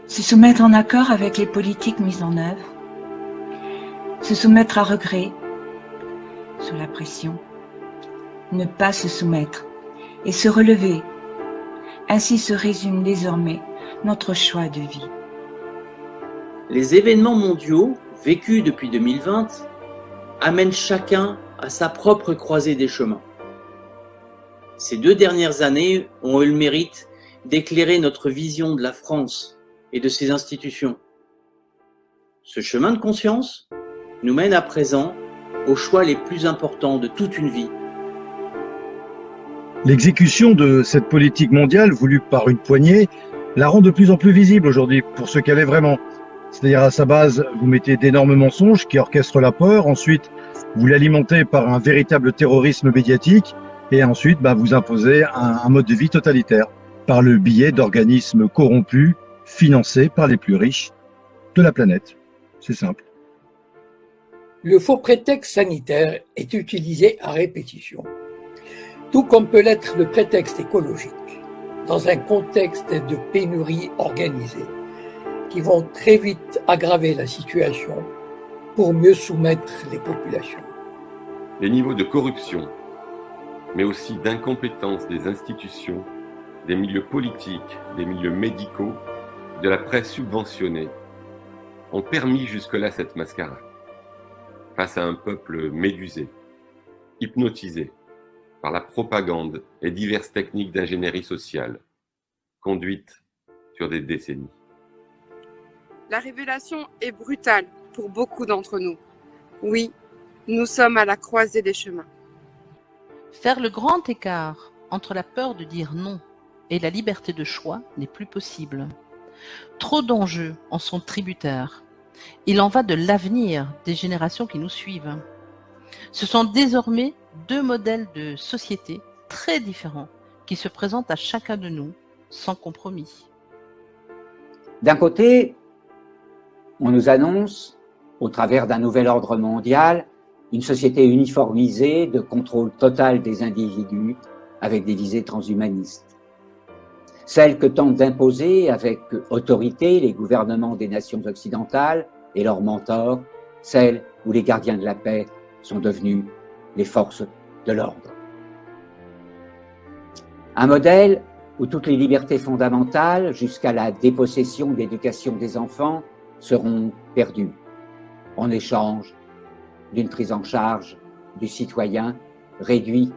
Se soumettre en accord avec les politiques mises en œuvre, se soumettre à regret, sous la pression, ne pas se soumettre et se relever. Ainsi se résume désormais notre choix de vie. Les événements mondiaux, vécus depuis 2020, amènent chacun à sa propre croisée des chemins. Ces 2 dernières années ont eu le mérite d'éclairer notre vision de la France et de ses institutions. Ce chemin de conscience nous mène à présent aux choix les plus importants de toute une vie. L'exécution de cette politique mondiale voulue par une poignée la rend de plus en plus visible aujourd'hui pour ce qu'elle est vraiment. C'est-à-dire à sa base, vous mettez d'énormes mensonges qui orchestrent la peur, ensuite vous l'alimentez par un véritable terrorisme médiatique et ensuite vous imposez un mode de vie totalitaire par le biais d'organismes corrompus financés par les plus riches de la planète. C'est simple. Le faux prétexte sanitaire est utilisé à répétition, tout comme peut l'être le prétexte écologique, dans un contexte de pénurie organisée, qui vont très vite aggraver la situation pour mieux soumettre les populations. Les niveaux de corruption, mais aussi d'incompétence des institutions, des milieux politiques, des milieux médicaux, de la presse subventionnée, ont permis jusque-là cette mascarade, face à un peuple médusé, hypnotisé par la propagande et diverses techniques d'ingénierie sociale, conduites sur des décennies. La révélation est brutale pour beaucoup d'entre nous. Oui, nous sommes à la croisée des chemins. Faire le grand écart entre la peur de dire non et la liberté de choix n'est plus possible. Trop d'enjeux en sont tributaires. Il en va de l'avenir des générations qui nous suivent. Ce sont désormais 2 modèles de société très différents qui se présentent à chacun de nous sans compromis. D'un côté, on nous annonce, au travers d'un nouvel ordre mondial, une société uniformisée de contrôle total des individus avec des visées transhumanistes. Celle que tentent d'imposer avec autorité les gouvernements des nations occidentales et leurs mentors, celle où les gardiens de la paix sont devenus les forces de l'ordre. Un modèle où toutes les libertés fondamentales, jusqu'à la dépossession d'éducation des enfants, seront perdues, en échange d'une prise en charge du citoyen réduit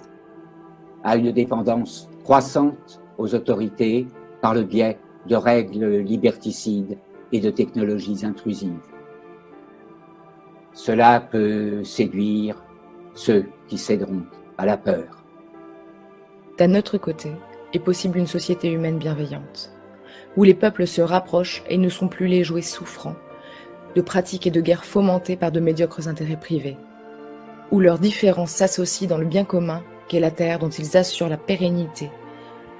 à une dépendance croissante aux autorités par le biais de règles liberticides et de technologies intrusives. Cela peut séduire ceux qui céderont à la peur. D'un autre côté, est possible une société humaine bienveillante, où les peuples se rapprochent et ne sont plus les jouets souffrants de pratiques et de guerres fomentées par de médiocres intérêts privés, où leurs différences s'associent dans le bien commun qu'est la terre dont ils assurent la pérennité,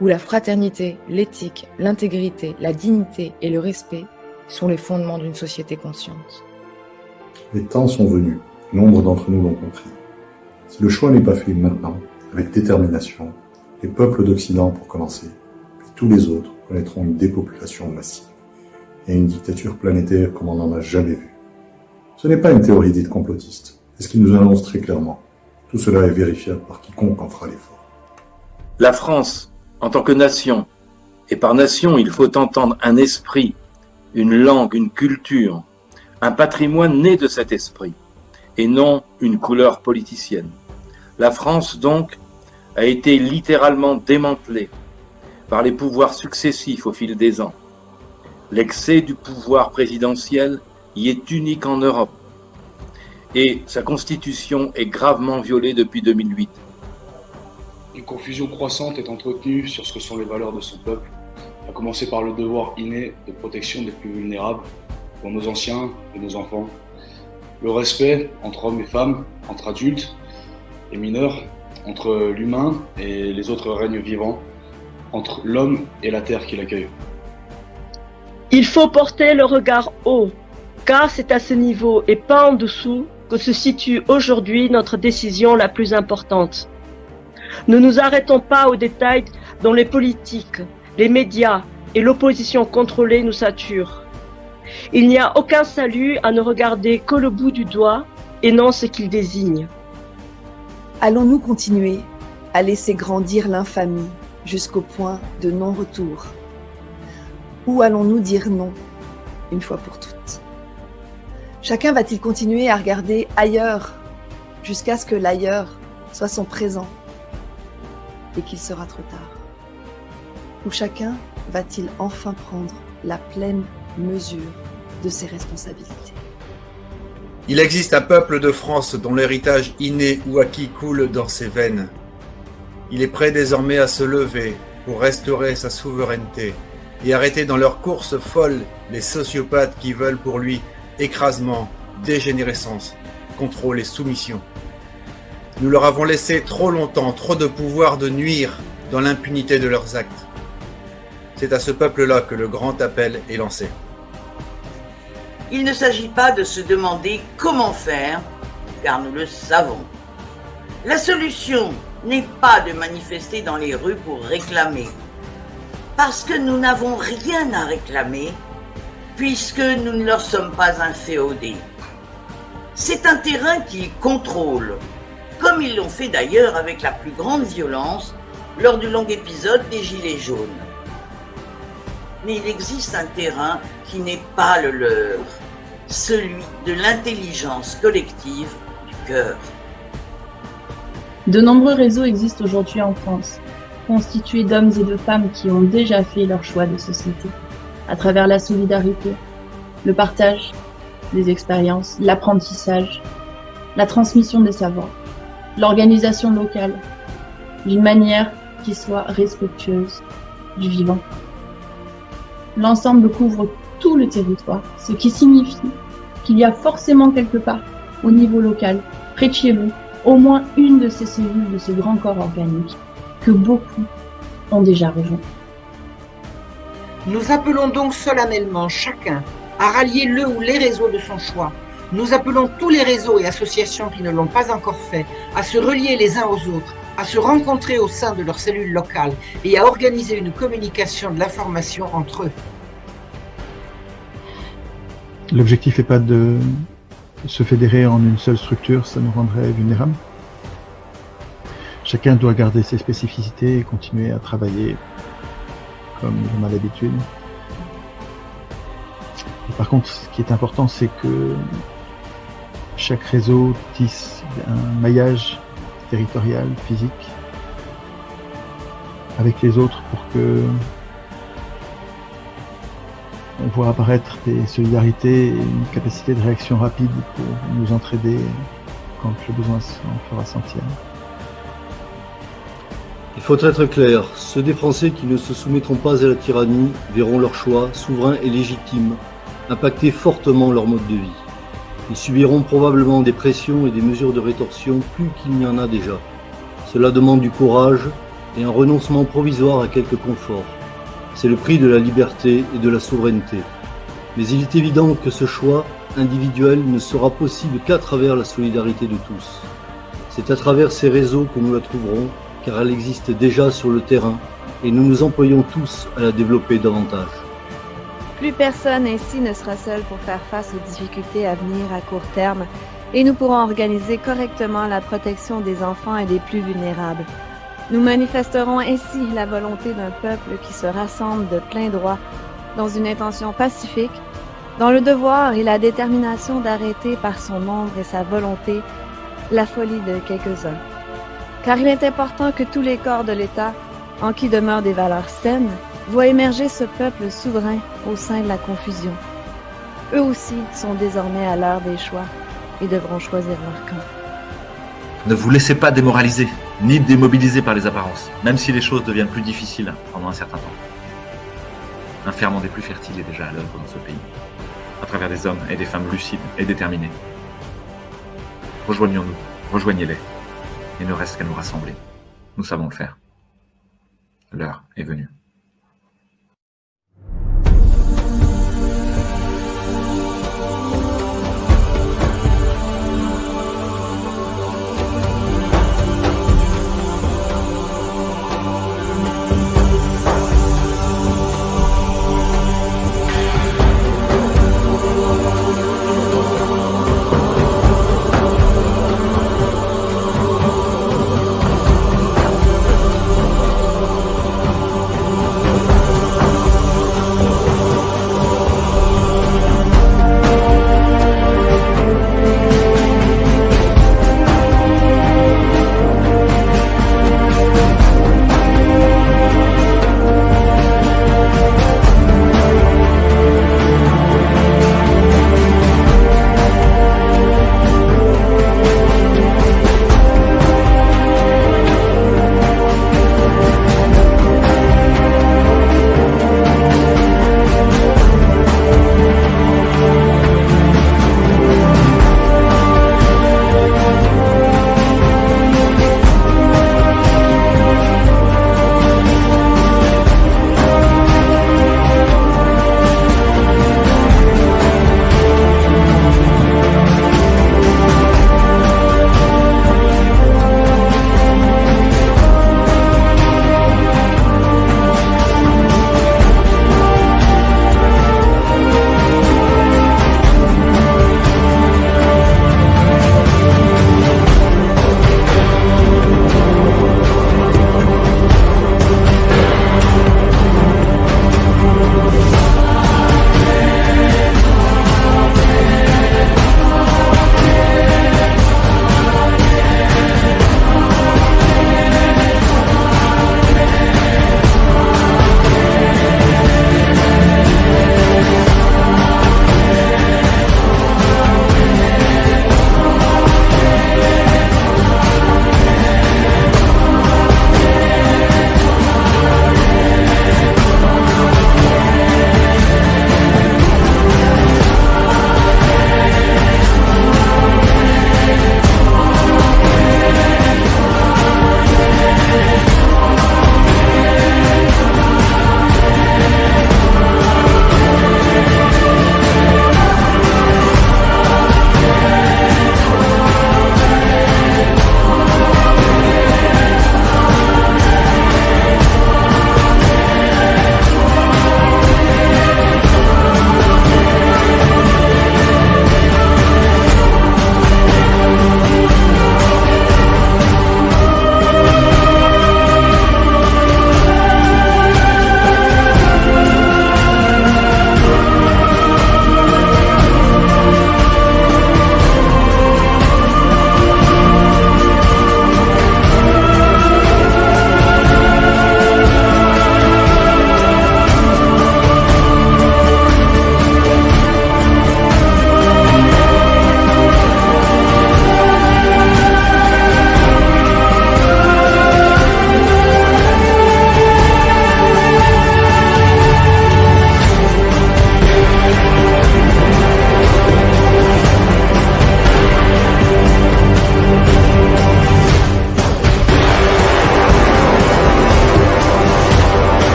où la fraternité, l'éthique, l'intégrité, la dignité et le respect sont les fondements d'une société consciente. Les temps sont venus, nombre d'entre nous l'ont compris. Si le choix n'est pas fait maintenant, avec détermination, les peuples d'Occident pour commencer, puis tous les autres connaîtront une dépopulation massive et une dictature planétaire comme on n'en a jamais vu. Ce n'est pas une théorie dite complotiste, c'est ce qu'il nous annonce très clairement. Tout cela est vérifiable par quiconque en fera l'effort. La France, en tant que nation, et par nation il faut entendre un esprit, une langue, une culture, un patrimoine né de cet esprit, et non une couleur politicienne. La France, donc, a été littéralement démantelée par les pouvoirs successifs au fil des ans. L'excès du pouvoir présidentiel y est unique en Europe, et sa constitution est gravement violée depuis 2008. Une confusion croissante est entretenue sur ce que sont les valeurs de son peuple, à commencer par le devoir inné de protection des plus vulnérables, pour nos anciens et nos enfants, le respect entre hommes et femmes, entre adultes et mineurs, entre l'humain et les autres règnes vivants, entre l'homme et la terre qui l'accueille. Il faut porter le regard haut, car c'est à ce niveau et pas en dessous que se situe aujourd'hui notre décision la plus importante. Ne nous arrêtons pas aux détails dont les politiques, les médias et l'opposition contrôlée nous sature. Il n'y a aucun salut à ne regarder que le bout du doigt et non ce qu'il désigne. Allons-nous continuer à laisser grandir l'infamie jusqu'au point de non-retour? Ou allons-nous dire non, une fois pour toutes? Chacun va-t-il continuer à regarder ailleurs jusqu'à ce que l'ailleurs soit son présent et qu'il sera trop tard? Ou chacun va-t-il enfin prendre la pleine mesure de ses responsabilités? Il existe un peuple de France dont l'héritage inné ou acquis coule dans ses veines. Il est prêt désormais à se lever pour restaurer sa souveraineté et arrêter dans leur course folle les sociopathes qui veulent pour lui écrasement, dégénérescence, contrôle et soumission. Nous leur avons laissé trop longtemps, trop de pouvoir de nuire dans l'impunité de leurs actes. C'est à ce peuple-là que le grand appel est lancé. Il ne s'agit pas de se demander comment faire, car nous le savons. La solution n'est pas de manifester dans les rues pour réclamer, parce que nous n'avons rien à réclamer, puisque nous ne leur sommes pas inféodés. C'est un terrain qu'ils contrôlent, comme ils l'ont fait d'ailleurs avec la plus grande violence lors du long épisode des Gilets jaunes. Mais il existe un terrain qui n'est pas le leur, celui de l'intelligence collective du cœur. De nombreux réseaux existent aujourd'hui en France, constitués d'hommes et de femmes qui ont déjà fait leur choix de société, à travers la solidarité, le partage des expériences, l'apprentissage, la transmission des savoirs, l'organisation locale, d'une manière qui soit respectueuse du vivant. L'ensemble couvre tout le territoire, ce qui signifie qu'il y a forcément quelque part, au niveau local, près de chez vous, au moins une de ces cellules de ce grand corps organique que beaucoup ont déjà rejoint. Nous appelons donc solennellement chacun à rallier le ou les réseaux de son choix. Nous appelons tous les réseaux et associations qui ne l'ont pas encore fait à se relier les uns aux autres, à se rencontrer au sein de leurs cellules locales et à organiser une communication de l'information entre eux. L'objectif n'est pas de se fédérer en une seule structure, ça nous rendrait vulnérables. Chacun doit garder ses spécificités et continuer à travailler comme on a l'habitude. Et par contre, ce qui est important, c'est que chaque réseau tisse un maillage territorial, physique, avec les autres pour que on voit apparaître des solidarités et une capacité de réaction rapide pour nous entraider quand le besoin s'en fera sentir. Il faut être clair, ceux des Français qui ne se soumettront pas à la tyrannie verront leur choix, souverain et légitime, impacter fortement leur mode de vie. Ils subiront probablement des pressions et des mesures de rétorsion plus qu'il n'y en a déjà. Cela demande du courage et un renoncement provisoire à quelques conforts. C'est le prix de la liberté et de la souveraineté. Mais il est évident que ce choix individuel ne sera possible qu'à travers la solidarité de tous. C'est à travers ces réseaux que nous la trouverons, car elle existe déjà sur le terrain et nous nous employons tous à la développer davantage. Plus personne ainsi ne sera seul pour faire face aux difficultés à venir à court terme et nous pourrons organiser correctement la protection des enfants et des plus vulnérables. Nous manifesterons ainsi la volonté d'un peuple qui se rassemble de plein droit dans une intention pacifique, dans le devoir et la détermination d'arrêter par son nombre et sa volonté la folie de quelques-uns. Car il est important que tous les corps de l'État, en qui demeurent des valeurs saines, voient émerger ce peuple souverain au sein de la confusion. Eux aussi sont désormais à l'heure des choix et devront choisir leur camp. Ne vous laissez pas démoraliser, ni démobiliser par les apparences, même si les choses deviennent plus difficiles pendant un certain temps. Un ferment des plus fertiles est déjà à l'œuvre dans ce pays, à travers des hommes et des femmes lucides et déterminés. Rejoignons-nous, rejoignez-les. Il ne reste qu'à nous rassembler. Nous savons le faire. L'heure est venue.